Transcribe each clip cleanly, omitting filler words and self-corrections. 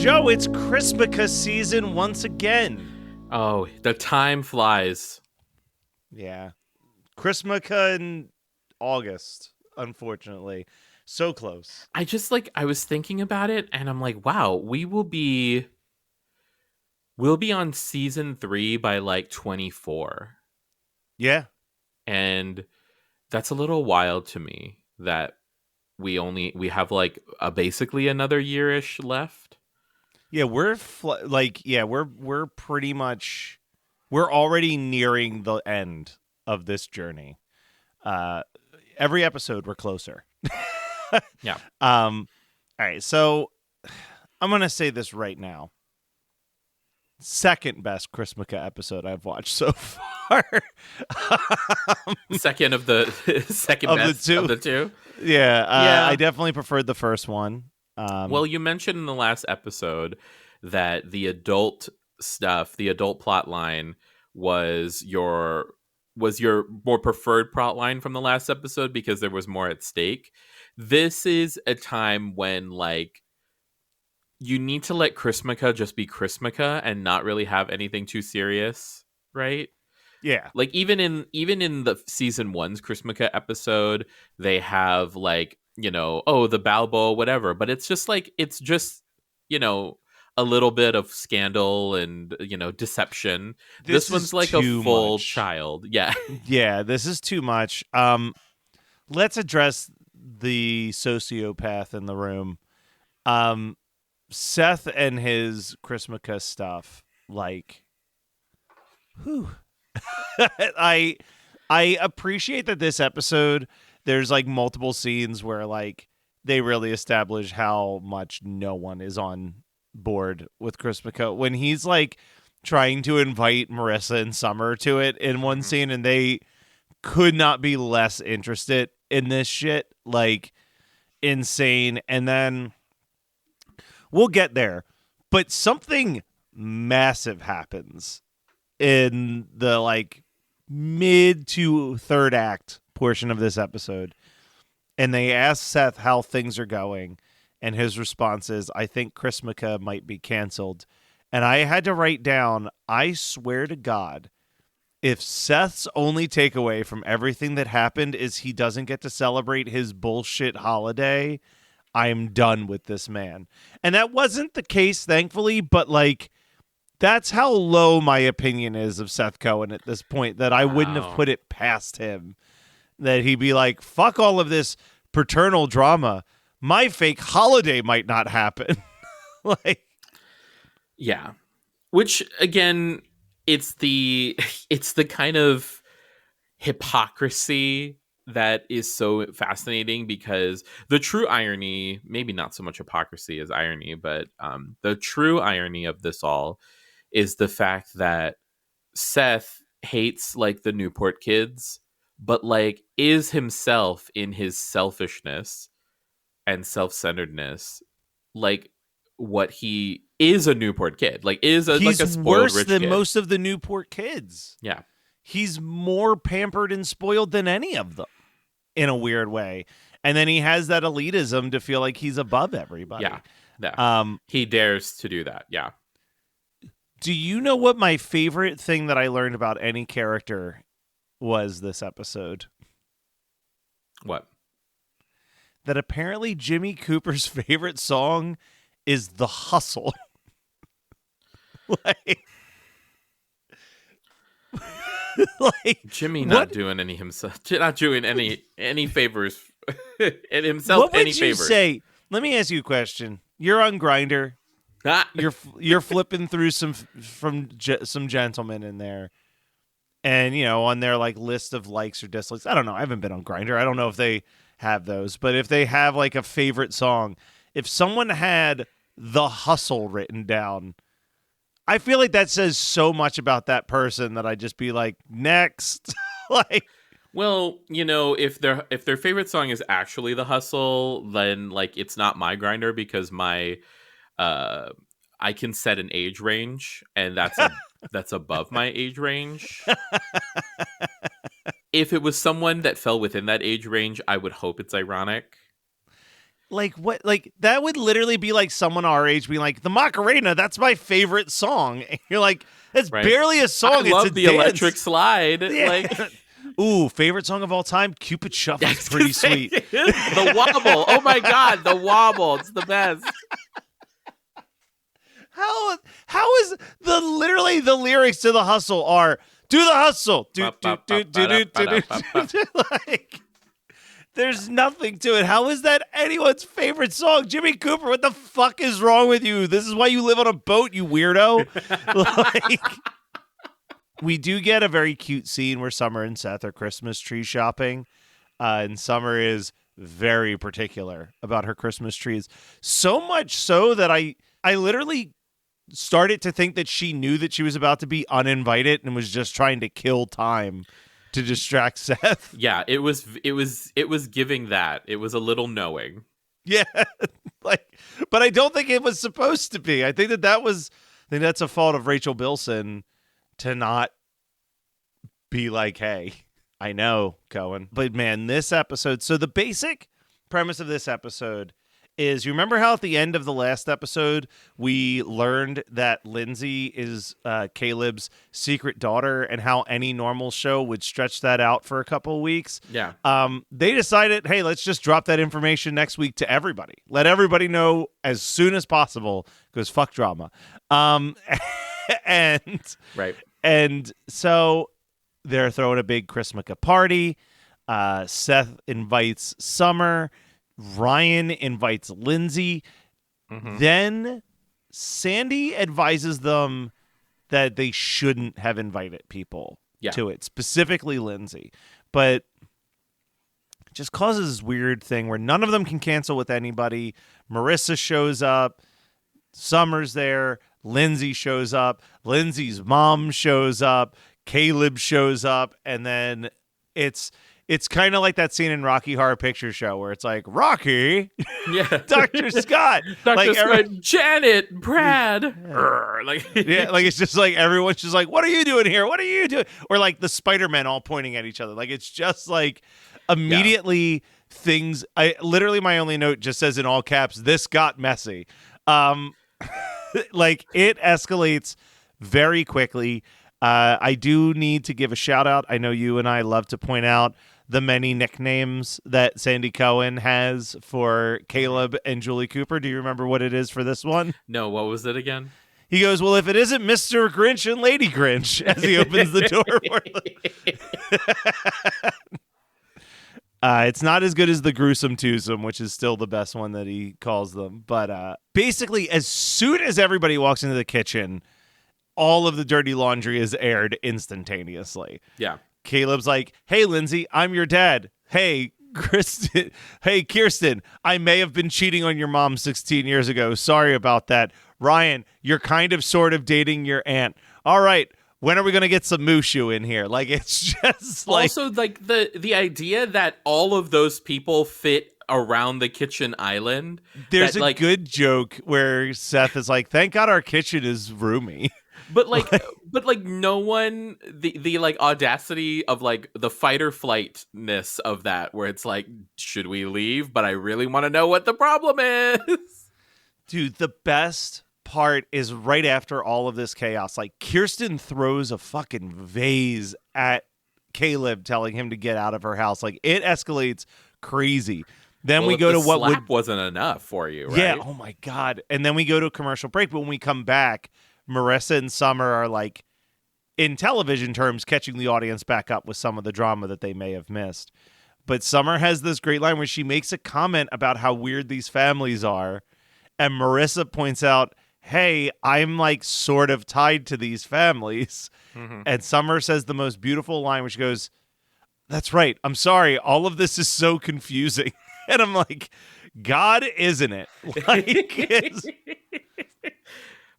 Joe, it's Christmukkah season once again. Oh, the time flies. Yeah. Christmukkah in August, unfortunately. So close. I was thinking about it and I'm like, wow, we'll be on season 3 by like 24. Yeah. And that's a little wild to me that we have like basically another yearish left. Yeah, we're pretty much we're already nearing the end of this journey. Uh every episode we're closer. Yeah. All right, so I'm going to say this right now. Second best Christmukkah episode I've watched so far. Second of the second Of the best two. of the two. Yeah, Yeah. I definitely preferred the first one. Well, you mentioned in the last episode that the adult stuff, the adult plot line was your more preferred plot line from the last episode because there was more at stake. This is a time when like you need to let Christmukkah just be Christmukkah and not really have anything too serious, right? yeah, Like even in the season 1's Christmukkah episode, they have like, oh, the Balbo, whatever, but it's just, you know, a little bit of scandal and, deception. This is one's like a too full much. child. Yeah. Yeah, this is too much. Let's address the sociopath in the room. Seth and his Christmukkah stuff, like, whew. I appreciate that this episode there's like multiple scenes where like they really establish how much no one is on board with Christmukkah when he's like trying to invite Marissa and Summer to it in one scene and they could not be less interested in this shit, like insane. And then we'll get there, but something massive happens in the like mid to third act portion of this episode, and they ask Seth how things are going, and his response is, I think Christmukkah might be canceled. And I had to write down, I swear to God, if Seth's only takeaway from everything that happened is he doesn't get to celebrate his bullshit holiday, I'm done with this man. And that wasn't the case, thankfully, but like that's how low my opinion is of Seth Cohen at this point, that I wouldn't have Wow. put it past him that he'd be like, fuck all of this paternal drama. My fake holiday might not happen. Like, Yeah. Which again, it's the it's the kind of hypocrisy that is so fascinating because the true irony, maybe not so much hypocrisy as irony, but the true irony of this all is the fact that Seth hates like the Newport kids, but like is himself in his selfishness and self-centeredness, like what he is a Newport kid, like is a he's like a spoiled worse rich than kid. most of the Newport kids. Yeah. He's more pampered and spoiled than any of them in a weird way. And then he has that elitism to feel like he's above everybody. Yeah. Yeah. He dares to do that. Yeah. Do you know what my favorite thing that I learned about any character was this episode? What? That apparently Jimmy Cooper's favorite song is The Hustle. like, Jimmy what? not doing any himself, not doing any favors and himself What would any you favors. say? Let me ask you a question. You're on Grindr. Ah, You're flipping through some gentlemen in there, and on their like list of likes or dislikes. I don't know. I haven't been on Grindr. I don't know if they have those, but if they have like a favorite song, if someone had The Hustle written down, I feel like that says so much about that person that I'd just be like, next. like, well, if their favorite song is actually The Hustle, then like it's not my Grinder because my I can set an age range, and that's above my age range. If it was someone that fell within that age range, I would hope it's ironic. Like what? Like that would literally be like someone our age being like, "The Macarena, that's my favorite song." And you're like, "It's Right. barely a song. I It's love a the dance." electric slide. Yeah. Like, Ooh, favorite song of all time? Cupid Shuffle's pretty sweet. The wobble. Oh my God, the wobble. It's the best. How is literally the lyrics to The Hustle are do the hustle. Like there's nothing to it. How is that anyone's favorite song? Jimmy Cooper, what the fuck is wrong with you? This is why you live on a boat, you weirdo. Like we do get a very cute scene where Summer and Seth are Christmas tree shopping. And Summer is very particular about her Christmas trees. So much so that I literally started to think that she knew that she was about to be uninvited and was just trying to kill time to distract Seth. Yeah, it was giving that. It was a little knowing. Yeah. But I don't think it was supposed to be. I think that's a fault of Rachel Bilson to not be like, hey, I know, Cohen. But man, this episode, so the basic premise of this episode is, you remember how at the end of the last episode, we learned that Lindsay is Caleb's secret daughter and how any normal show would stretch that out for a couple of weeks? Yeah. They decided, hey, let's just drop that information next week to everybody. Let everybody know as soon as possible because fuck drama. And right. And so they're throwing a big Christmukkah party. Seth invites Summer. Ryan invites Lindsay. Mm-hmm. Then Sandy advises them that they shouldn't have invited people to it, specifically Lindsay. But it just causes this weird thing where none of them can cancel with anybody. Marissa shows up. Summer's there. Lindsay shows up. Lindsay's mom shows up. Caleb shows up. And then it's kind of like that scene in Rocky Horror Picture Show where it's like, Rocky, yeah, Dr. Scott, Dr. Scott, Janet, Brad, like it's just like everyone's just like, what are you doing here? What are you doing? Or like the Spider-Men all pointing at each other. Like it's just like immediately things. Literally my only note just says in all caps, this got messy. Like it escalates very quickly. I do need to give a shout out. I know you and I love to point out the many nicknames that Sandy Cohen has for Caleb and Julie Cooper. Do you remember what it is for this one? No, what was it again? He goes, well, if it isn't Mr. Grinch and Lady Grinch, as he opens the door for them. It's not as good as the Gruesome Twosome, which is still the best one that he calls them. But basically, as soon as everybody walks into the kitchen, all of the dirty laundry is aired instantaneously. Yeah. Caleb's like, hey, Lindsay, I'm your dad. Hey, Kirsten, I may have been cheating on your mom 16 years ago. Sorry about that. Ryan, you're kind of sort of dating your aunt. All right. When are we going to get some Mushu in here? Like, it's just like... Also, like, the idea that all of those people fit around the kitchen island. There's that, a like, good joke where Seth is like, thank God our kitchen is roomy. But like no one, the like audacity of like the fight or flightness of that, where it's like, should we leave? But I really want to know what the problem is. Dude, the best part is right after all of this chaos, like Kirsten throws a fucking vase at Caleb, telling him to get out of her house. Like it escalates crazy. Then we go to what slap wasn't enough for you, right? Yeah. Oh my God. And then we go to a commercial break. But when we come back, Marissa and Summer are like, in television terms, catching the audience back up with some of the drama that they may have missed. But Summer has this great line where she makes a comment about how weird these families are. And Marissa points out, hey, I'm like sort of tied to these families. Mm-hmm. And Summer says the most beautiful line, which goes, that's right. I'm sorry. All of this is so confusing. And I'm like, God, isn't it? Like,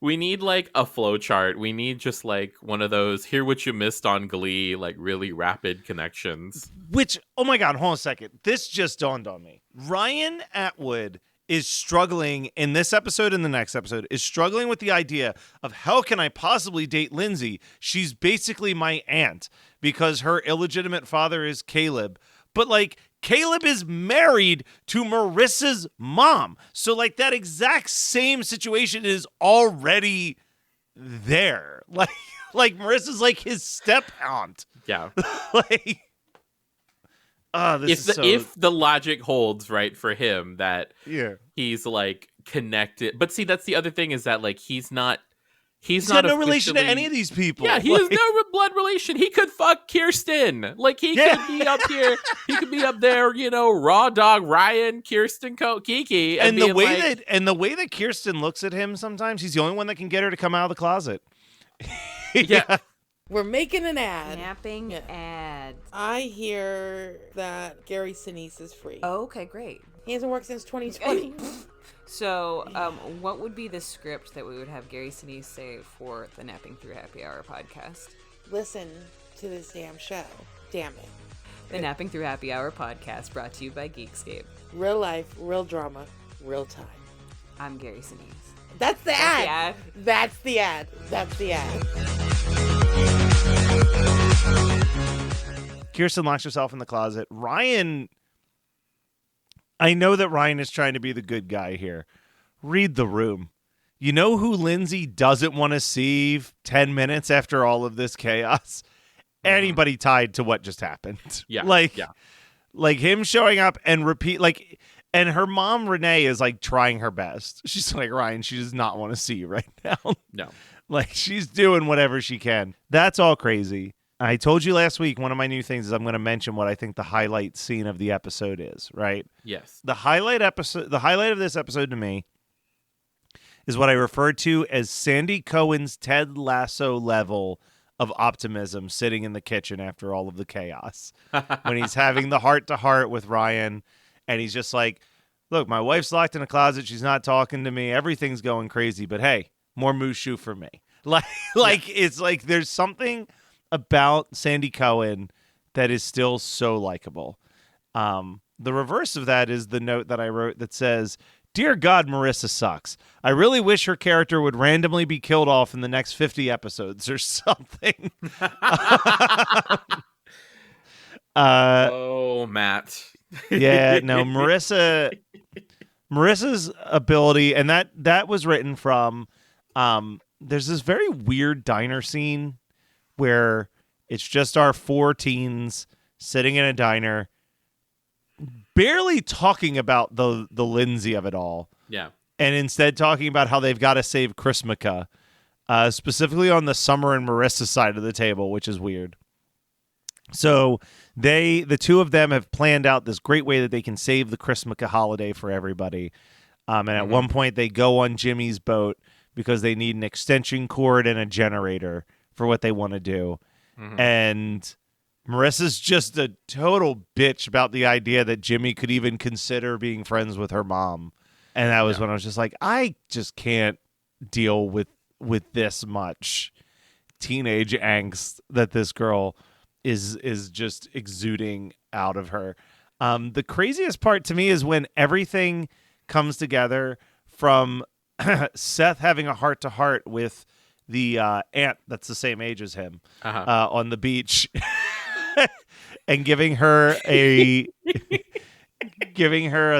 we need like a flow chart. We need just like one of those hear what you missed on Glee, like really rapid connections. Which, oh my God, hold on a second. This just dawned on me. Ryan Atwood is struggling in this episode and the next episode, is struggling with the idea of how can I possibly date Lindsay? She's basically my aunt because her illegitimate father is Caleb. But like Caleb is married to Marissa's mom. So, like, that exact same situation is already there. Like Marissa's like his step aunt. Yeah. Like, if the logic holds right for him that he's like connected. But see, that's the other thing is that like he's not got no relation to any of these people. Yeah, he has no blood relation. He could fuck Kirsten. Like he could be up here. He could be up there. You know, Raw Dog Ryan, Kirsten, Kiki, and the way that Kirsten looks at him sometimes, he's the only one that can get her to come out of the closet. Yeah. We're making an ad. Napping ads. I hear that Gary Sinise is free. Oh, okay, great. He hasn't worked since 2020. So, what would be the script that we would have Gary Sinise say for the Napping Through Happy Hour podcast? Listen to this damn show. Damn it. The Napping Through Happy Hour podcast brought to you by Geekscape. Real life, real drama, real time. I'm Gary Sinise. That's the ad. That's the ad. That's the ad. Kirsten locks herself in the closet. Ryan, I know that Ryan is trying to be the good guy here. Read the room. You know who Lindsay doesn't want to see 10 minutes after all of this chaos? Anybody tied to what just happened. Yeah. Like him showing up and repeat, like, and her mom, Renee, is like trying her best. She's like, Ryan, she does not want to see you right now. No. Like, she's doing whatever she can. That's all crazy. I told you last week, one of my new things is I'm going to mention what I think the highlight scene of the episode is, right? Yes. The highlight of this episode to me is what I refer to as Sandy Cohen's Ted Lasso level of optimism sitting in the kitchen after all of the chaos. When he's having the heart-to-heart with Ryan, and he's just like, look, my wife's locked in a closet. She's not talking to me. Everything's going crazy, but hey, more Mushu for me. It's like there's something about Sandy Cohen that is still so likable. The reverse of that is the note that I wrote that says, "Dear God, Marissa sucks. I really wish her character would randomly be killed off in the next 50 episodes or something." Oh, Matt. Yeah, no, Marissa's ability, and that was written from there's this very weird diner scene where it's just our four teens sitting in a diner barely talking about the Lindsay of it all. Yeah. And instead talking about how they've got to save Christmukkah, specifically on the Summer and Marissa side of the table, which is weird. So the two of them have planned out this great way that they can save the Christmukkah holiday for everybody. And at one point they go on Jimmy's boat because they need an extension cord and a generator for what they want to do. Mm-hmm. And Marissa's just a total bitch about the idea that Jimmy could even consider being friends with her mom. And that was when I was just like, I just can't deal with this much teenage angst that this girl is just exuding out of her. The craziest part to me is when everything comes together from Seth having a heart-to-heart with the aunt that's the same age as him on the beach and giving her a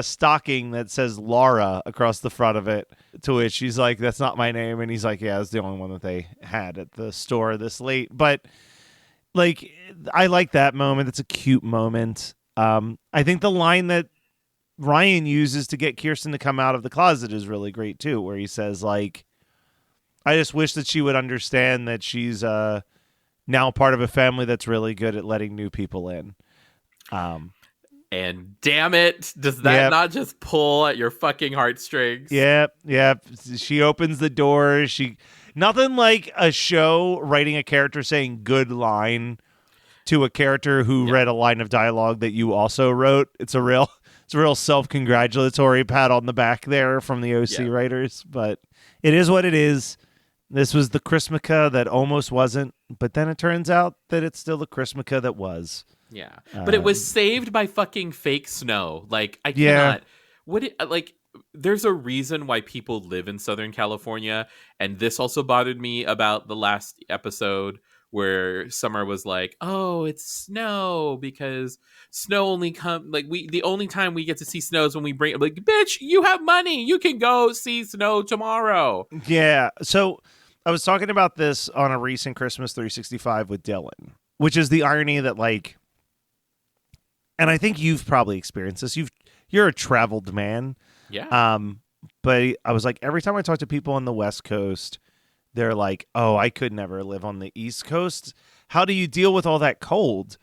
stocking that says Laura across the front of it, to which she's like, that's not my name. And he's like, yeah, it's the only one that they had at the store this late. But like, I like that moment. It's a cute moment. I think the line that Ryan uses to get Kirsten to come out of the closet is really great too, where he says, like, I just wish that she would understand that she's now part of a family that's really good at letting new people in. And damn it, does that not just pull at your fucking heartstrings? Yep. She opens the door. Nothing like a show writing a character saying good line to a character who read a line of dialogue that you also wrote. It's a real self-congratulatory pat on the back there from the OC writers, but it is what it is. This was the Christmukkah that almost wasn't, but then it turns out that it's still the Christmukkah that was. Yeah. But it was saved by fucking fake snow. Like, I cannot. There's a reason why people live in Southern California, and this also bothered me about the last episode where Summer was like, "Oh, it's snow because snow only come like the only time we get to see snow is when we bring like, bitch, you have money, you can go see snow tomorrow." Yeah. So I was talking about this on a recent Christmas 365 with Dylan, which is the irony that like, and I think you've probably experienced this. You're a traveled man. Yeah. But I was like, every time I talk to people on the West Coast, they're like, oh, I could never live on the East Coast. How do you deal with all that cold?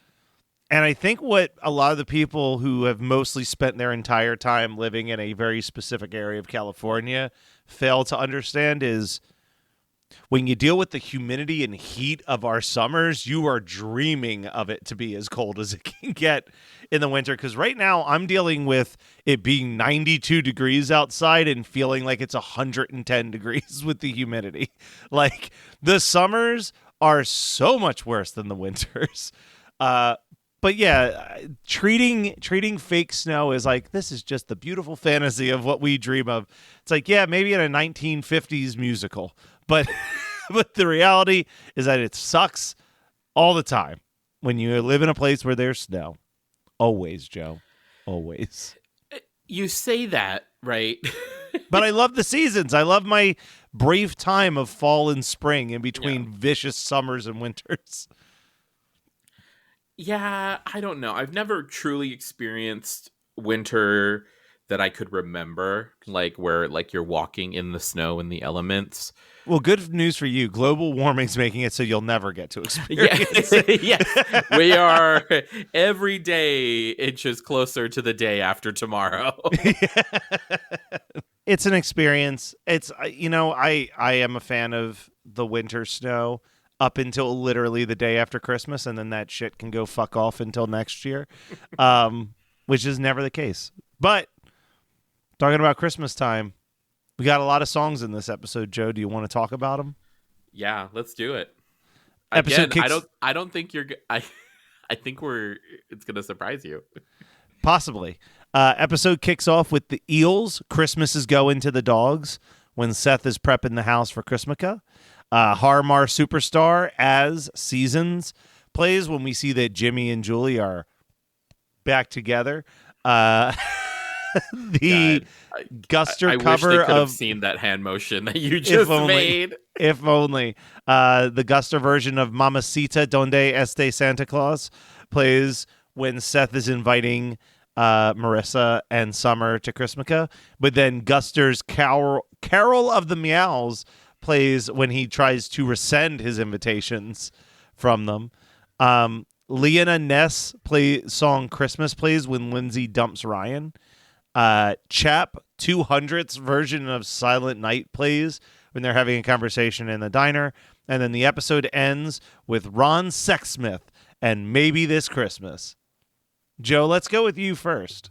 And I think what a lot of the people who have mostly spent their entire time living in a very specific area of California fail to understand is when you deal with the humidity and heat of our summers, you are dreaming of it to be as cold as it can get in the winter. Because right now I'm dealing with it being 92 degrees outside and feeling like it's 110 degrees with the humidity. Like the summers are so much worse than the winters. But yeah, treating fake snow is like, this is just the beautiful fantasy of what we dream of. It's like, yeah, maybe in a 1950s musical, but but the reality is that it sucks all the time when you live in a place where there's snow. Always, Joe. Always. You say that, right? But I love the seasons. I love my brief time of fall and spring in between vicious summers and winters. Yeah, I don't know. I've never truly experienced winter that I could remember, like where like you're walking in the snow and the elements. Well, good news for you. Global warming's making it so you'll never get to experience it. Yes, we are every day inches closer to the day after tomorrow. It's an experience. It's I am a fan of the winter snow up until literally the day after Christmas, and then that shit can go fuck off until next year, which is never the case. But talking about Christmas time, we got a lot of songs in this episode. Joe, do you want to talk about them? Yeah, let's do it. Episode Again, I don't think you're. I think it's gonna surprise you. Possibly. Episode kicks off with the Eels. Christmas is going to the dogs when Seth is prepping the house for Christmukkah. Harmar Superstar as Seasons plays when we see that Jimmy and Julie are back together. The Guster I cover wish they could have of seen that hand motion that you just made. If only. The Guster version of Mamacita Donde Este Santa Claus plays when Seth is inviting Marissa and Summer to Christmukkah. But then Guster's Carol of the Meows plays when he tries to rescind his invitations from them. Leona Ness song Christmas plays when Lindsay dumps Ryan. Chap 200's version of Silent Night plays when they're having a conversation in the diner. And then the episode ends with Ron Sexsmith and Maybe This Christmas. Joe, let's go with you first.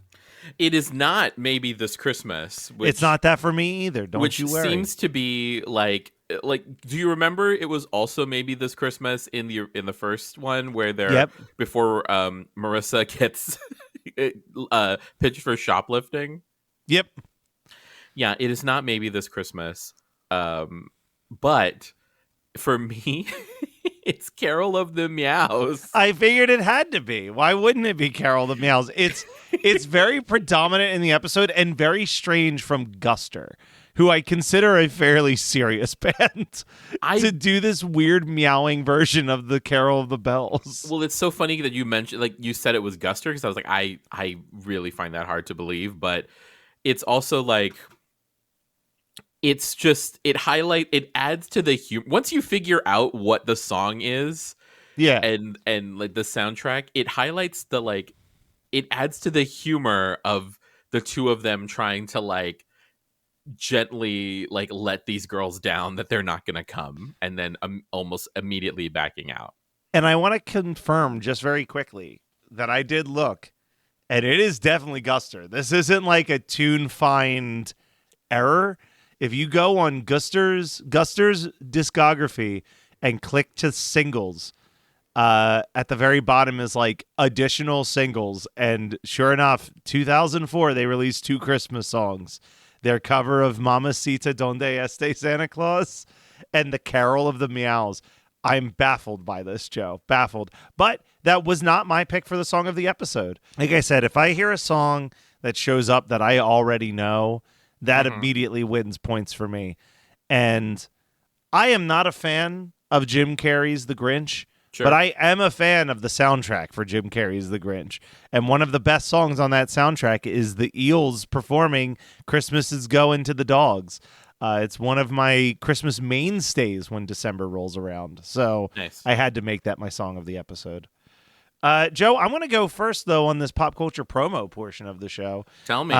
It is not Maybe This Christmas. It's not that for me either. Don't you worry. Which seems to be like. Do you remember it was also Maybe This Christmas in the first one where they're before Marissa gets pitched for shoplifting? Yep. Yeah, it is not Maybe This Christmas. But for me, it's Carol of the Meows. I figured it had to be. Why wouldn't it be Carol of the Meows? It's very predominant in the episode and very strange from Guster, who I consider a fairly serious band, to do this weird meowing version of the Carol of the Bells. Well, it's so funny that you mentioned, like you said it was Guster, because I was like, I really find that hard to believe, but it's also like, it's just, it adds to the humor. Once you figure out what the song is, and like the soundtrack, it highlights it adds to the humor of the two of them trying to like gently like let these girls down that they're not gonna come, and then almost immediately backing out. And I want to confirm just very quickly that I did look, and it is definitely Guster. This isn't like a tune find error. If you go on Guster's discography and click to singles, at the very bottom is like additional singles, and sure enough, 2004 they released 2 Christmas songs. Their cover of Mamacita Donde Este Santa Claus and the Carol of the Meows. I'm baffled by this, Joe. Baffled. But that was not my pick for the song of the episode. Like I said, if I hear a song that shows up that I already know, that immediately wins points for me. And I am not a fan of Jim Carrey's The Grinch, but I am a fan of the soundtrack for Jim Carrey's The Grinch. And one of the best songs on that soundtrack is the Eels performing Christmas is Going to the Dogs. It's one of my Christmas mainstays when December rolls around. So nice. I had to make that my song of the episode. Joe, I'm going to go first, though, on this pop culture promo portion of the show. Tell me.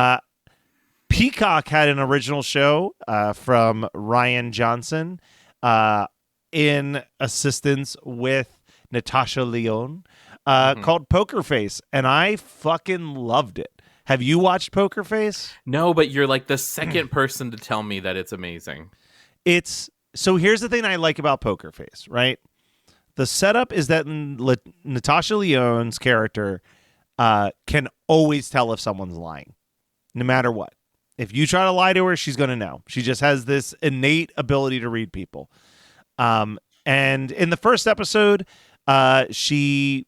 Peacock had an original show from Ryan Johnson in assistance with Natasha Lyonne called Poker Face, and I fucking loved it. Have you watched Poker Face? No, but you're like the second person to tell me that it's amazing. So here's the thing I like about Poker Face, right? The setup is that Natasha Lyonne's character can always tell if someone's lying, no matter what. If you try to lie to her, she's going to know. She just has this innate ability to read people. And in the first episode, she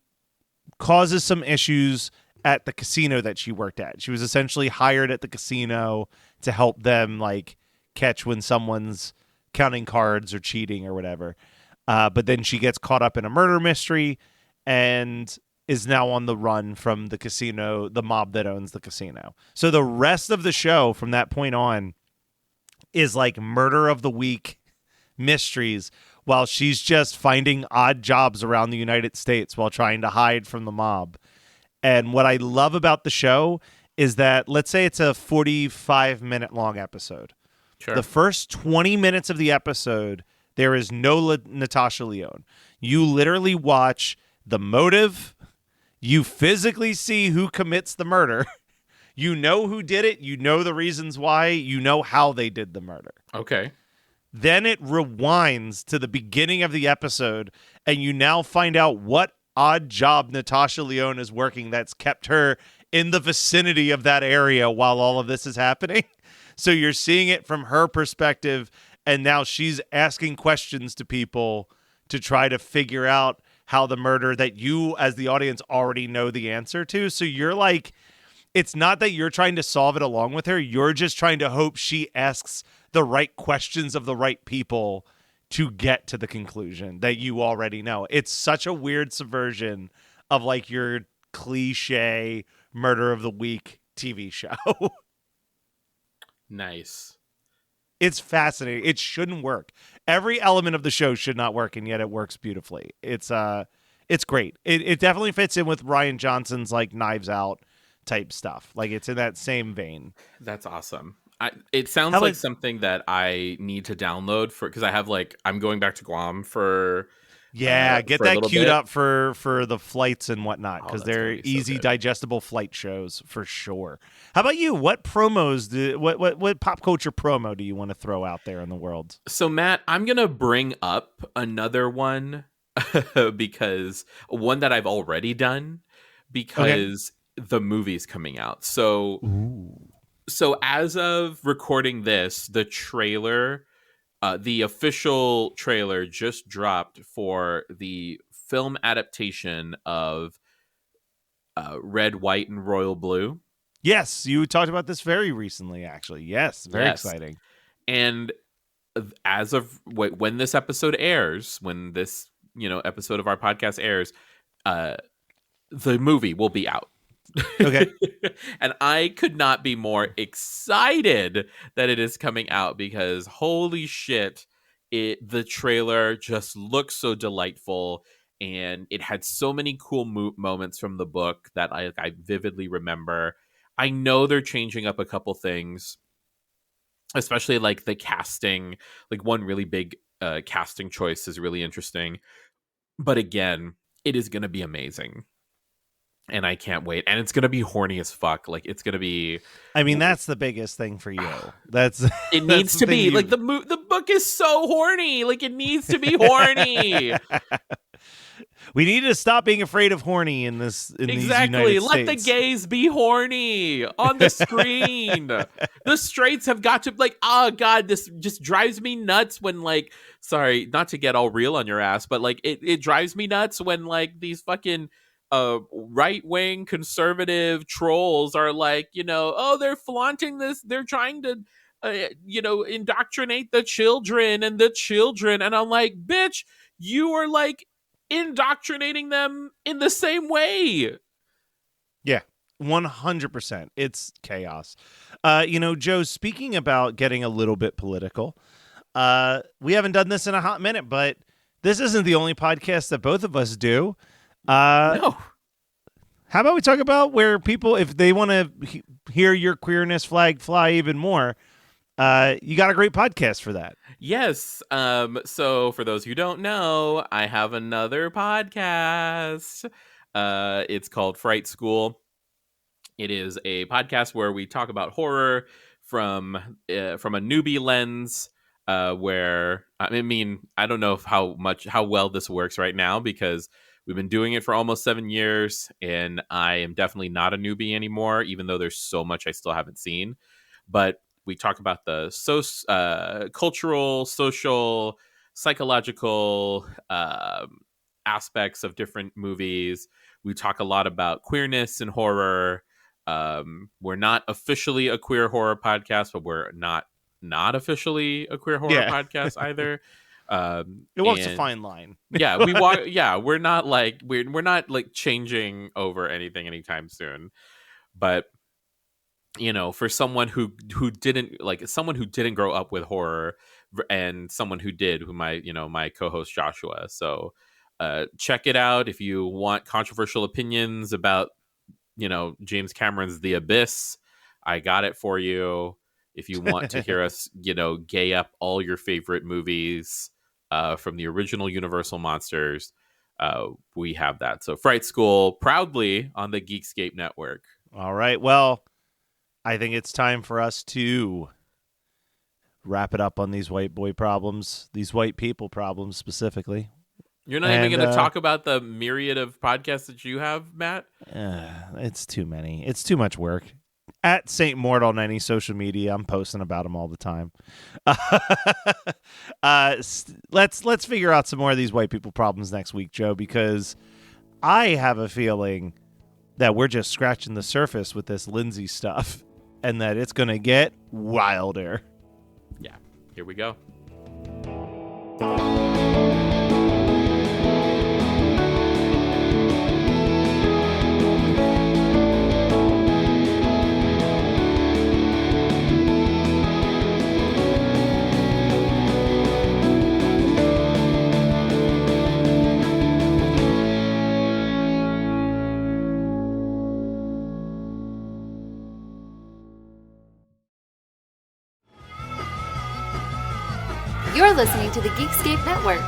causes some issues at the casino that she worked at. She was essentially hired at the casino to help them like catch when someone's counting cards or cheating or whatever. But then she gets caught up in a murder mystery and is now on the run from the casino, the mob that owns the casino. So the rest of the show from that point on is like murder of the week mysteries while she's just finding odd jobs around the United States while trying to hide from the mob. And what I love about the show is that, let's say it's a 45-minute long episode. Sure. The first 20 minutes of the episode, there is no Natasha Lyonne. You literally watch the motive. You physically see who commits the murder. You know who did it. You know the reasons why. You know how they did the murder. Okay. Then it rewinds to the beginning of the episode, and you now find out what odd job Natasha Lyonne is working that's kept her in the vicinity of that area while all of this is happening. So you're seeing it from her perspective, and now she's asking questions to people to try to figure out how the murder that you as the audience already know the answer to. So you're like, it's not that you're trying to solve it along with her. You're just trying to hope she asks the right questions of the right people to get to the conclusion that you already know. It's such a weird subversion of like your cliche murder of the week TV show. Nice. It's fascinating. It shouldn't work. Every element of the show should not work, and yet it works beautifully. It's great. It definitely fits in with Ryan Johnson's like Knives Out type stuff. Like it's in that same vein. That's awesome. It sounds like something that I need to download because I have I'm going back to Guam for get for that queued up for the flights and whatnot because they're easy so digestible flight shows for sure. How about you? What promos what pop culture promo do you want to throw out there in the world? So Matt, I'm gonna bring up another one because one that I've already done because the movie's coming out. So. Ooh. So as of recording this, the trailer, the official trailer just dropped for the film adaptation of Red, White, and Royal Blue. Yes, you talked about this very recently, actually. Yes, very exciting. And as of when this episode airs, when this episode of our podcast airs, the movie will be out. Okay. And I could not be more excited that it is coming out because holy shit, the trailer just looks so delightful and it had so many cool moments from the book that I vividly remember. I know they're changing up a couple things, especially like the casting. Like one really big casting choice is really interesting. But again, it is going to be amazing. And I can't wait. And it's going to be horny as fuck. Like, it's going to be... I mean, that's the biggest thing for you. That's It needs to be. Like, the book is so horny. Like, it needs to be horny. We need to stop being afraid of horny in these United Let States. the gays be horny on the screen. The straights have got to, like, oh god, this just drives me nuts when, like, sorry, not to get all real on your ass, but like it drives me nuts when like these fucking right-wing conservative trolls are like, oh, they're flaunting this, they're trying to indoctrinate the children, and I'm like, bitch, you are like indoctrinating them in the same way. Yeah, 100%. It's chaos. Joe, speaking about getting a little bit political, we haven't done this in a hot minute, but this isn't the only podcast that both of us do. No. How about we talk about where people, if they want to hear your queerness flag fly even more, you got a great podcast for that. Yes. So for those who don't know, I have another podcast. It's called Fright School. It is a podcast where we talk about horror from a newbie lens. Where I mean, I don't know how well this works right now because we've been doing it for almost 7 years, and I am definitely not a newbie anymore, even though there's so much I still haven't seen. But we talk about the cultural, social, psychological aspects of different movies. We talk a lot about queerness and horror. We're not officially a queer horror podcast, but we're not officially a queer horror podcast either. It walks a fine line. Yeah, we walk. Yeah, we're not like changing over anything anytime soon. But for someone who didn't grow up with horror, and someone who did, who my co-host Joshua. So check it out if you want controversial opinions about James Cameron's The Abyss. I got it for you. If you want to hear us gay up all your favorite movies from the original Universal monsters, we have that. So Fright School, proudly on the Geekscape network. All right, well, I think it's time for us to wrap it up on these white boy problems, these white people problems specifically. You're not even going to talk about the myriad of podcasts that you have, Matt? It's too many. It's too much work. At Saint Mort on any social media, I'm posting about them all the time. Let's figure out some more of these white people problems next week, Joe, because I have a feeling that we're just scratching the surface with this Lindsay stuff, and that it's going to get wilder. Yeah, here we go. You're listening to the Geekscape Network.